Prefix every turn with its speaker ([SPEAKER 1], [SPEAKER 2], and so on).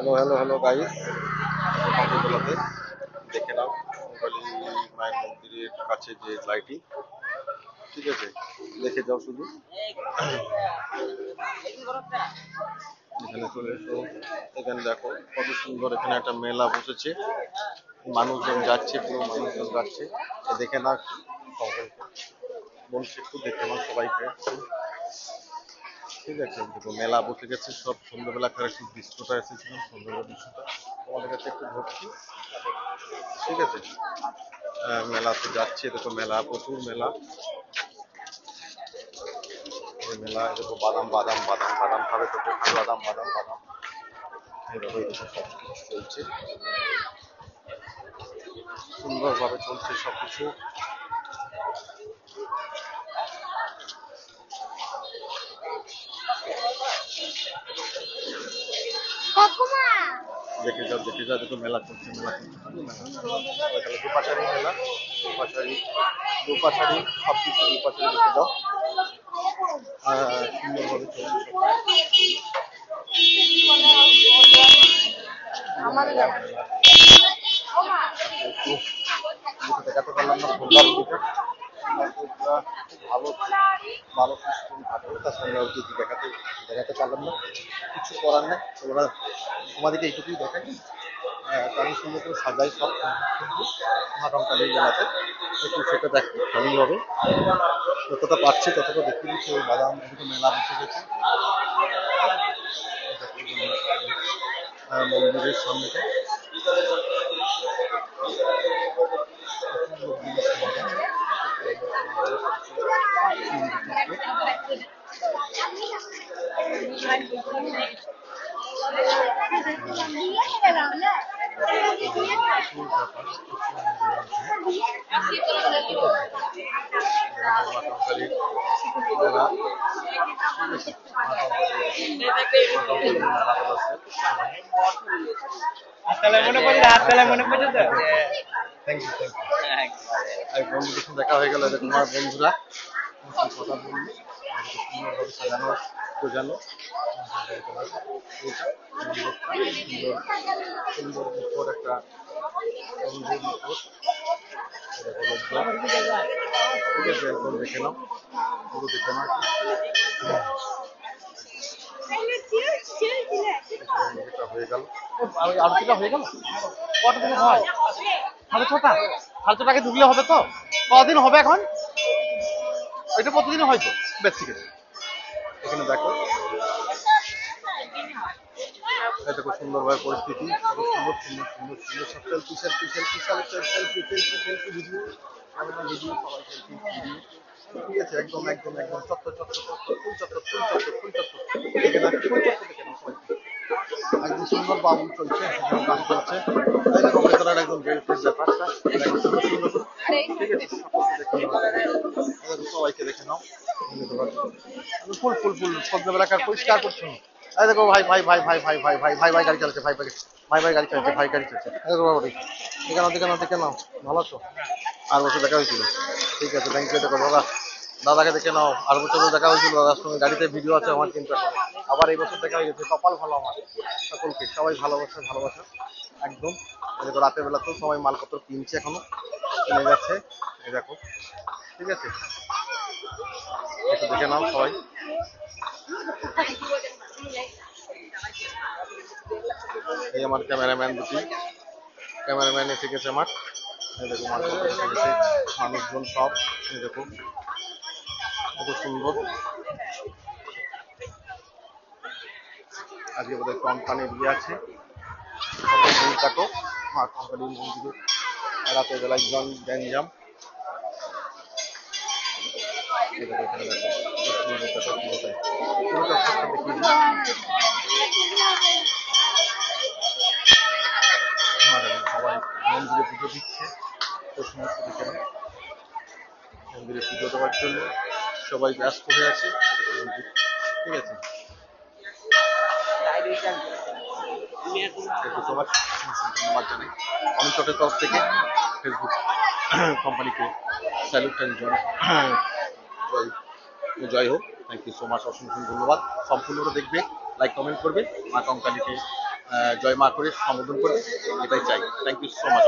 [SPEAKER 1] Hello hello hello guys, কঙ্কালীতলাতে দেখে নাও কঙ্কালী মায়ের মন্দিরের কাছে যে লাইটিং, ঠিক আছে, দেখে যাও শুধু। এখানে চলে এসো, এখানে দেখো কত সুন্দর, এখানে একটা মেলা বসেছে, মানুষজন যাচ্ছে, পুরো মানুষজন যাচ্ছে, দেখে না কঙ্কালীকে বলছে একটু দেখে নাও সবাইকে, ঠিক আছে। দেখো মেলা বসে গেছে, সব সন্ধ্যাবেলাকার একটু দৃশ্যটা এসেছিলাম, সন্ধ্যাবেলা দৃশ্যটা তোমাদের কাছে একটু ধরছি, ঠিক আছে। মেলাতে যাচ্ছে, দেখো মেলা, প্রচুর মেলা, এই মেলা, দেখো বাদাম বাদাম বাদাম বাদাম খাবে তো, বাদাম বাদাম বাদাম, এইভাবে দেখো সব কিছু চলছে, সুন্দরভাবে চলছে সবকিছু। দেখে যাও দেখে যাও, দেখো মেলা চলছে, মেলা চলছে, দুপাশারি মেলা, দুপাশারি দুপাশারি সব কিছু, দুপাশারি দেখে যাও, সুন্দরভাবে চলছে দেখাতে পারলাম না সুন্দর দিকে, ভালো ভালো সিস্টেম ভালো, তার সঙ্গে যদি দেখাতে পারলাম না, কিছু করার নেই, তোমরা তোমাদেরকে এইটুকুই দেখাই। আমি সুন্দর করে সাজাই সব, কিন্তু মা কঙ্কালী মেলাতে একটু সেটা দেখি ভালোই, যতটা পাচ্ছি ততটা দেখিয়ে দিচ্ছি। ওই বাদাম এদিকে মেলা বসে গেছে মন্দিরের সামনেটা, বন্ধুদের সঙ্গে দেখা হয়ে গেল, তোমার বন্ধুরা কথা বললি, সুন্দরভাবে সাজানো বোঝানো, সুন্দর মুখর একটা সন্ধের মুখর, ঠিক আছে, একদম দেখে নাও, পুরো দেখে নাও, হয়ে গেল, আরতিটা হয়ে গেল, কটা দিনে হয়? 6:30, 6:30 ঢুকলে হবে তো? কদিন হবে এখন? এটা প্রতিদিন হয়তো, বেশ ঠিক আছে। এখানে দেখো, দেখো সুন্দরভাবে পরিস্থিতি, কত সুন্দর সুন্দর সুন্দর সুন্দর সব selfie selfie selfie selfie selfie selfie selfie video, আমাদের ভিডিও সবাই সেলফি ভিডিও, ঠিক আছে, একদম একদম একদম চত্বর চত্বর চত্বর ফুল চত্বর ফুল চত্বর ফুল চত্বর দেখে না, ফুল চত্বর দেখে না সবাই, একদম সুন্দর বাবু চলছে, গান চলছে, একদম ব্যাপারটা সুন্দর সুন্দর, ঠিক আছে, সবাইকে দেখে নাও, ফুল ফুল ফুল সন্ধ্যাবেলাকার পরিষ্কার করছো। এই দেখো ভাই ভাই ভাই ভাই ভাই ভাই ভাই ভাই ভাই গাড়ি চালাচ্ছে, ভাই ভাই ভাই ভাই গাড়ি চালাচ্ছে, ভাই গাড়ি চালাচ্ছে, দেখে নাও দেখে নাও দেখে নাও, ভালো আছো? আর বছর দেখা হয়েছিল, ঠিক আছে, থ্যাংক ইউ। দেখো দাদা, দাদাকে দেখে নাও, আর বছরও দেখা হয়েছিল, দাদার সঙ্গে গাড়িতে ভিডিও আছে আমার, কিন্তু আবার এই বছর দেখা হয়ে গেছে, কপাল ভালো আমার, সকলকে সবাই ভালোবাসা ভালোবাসা একদম। দেখো রাতের বেলা তো সবাই মালপত্র কিনছে, এখনো কিনে যাচ্ছে, এই দেখো, ঠিক আছে, একটু দেখে নাও সবাই। এই আমার ক্যামেরাম্যান দুটি, ক্যামেরাম্যান এসে গেছে আমার, এই দেখো মালপত্র এসে গেছে, মানুষজন সব, এই দেখো কত সুন্দর। আজকে বোধহয় কোম্পানি দিয়ে আছে, কত কাটো মা কোম্পানির মন্দিরে রাতের বেলায় গ্যাঞ্জাম, এখানে দেখো পুরোটাই পুরোটা দেখিয়ে সবাই মন্দিরে পুজো দিচ্ছে, তো সমস্ত দিকে মন্দিরে পুজো দেওয়ার জন্য সবাই ব্যস্ত হয়ে আছে, মন্দির, ঠিক আছে। তোমার ধন্যবাদ জানাই অনেক চটের তরফ থেকে, ফেসবুক কোম্পানিকে স্যালুট অ্যান্ড জয় হোক, থ্যাংক ইউ সো মাচ, অসংখ্য ধন্যবাদ। সম্পূর্ণটা দেখবে, লাইক কমেন্ট করবে, মা কঙ্কালীকে জয় মা করে সম্বোধন করবে, এটাই চাই। Thank you so much.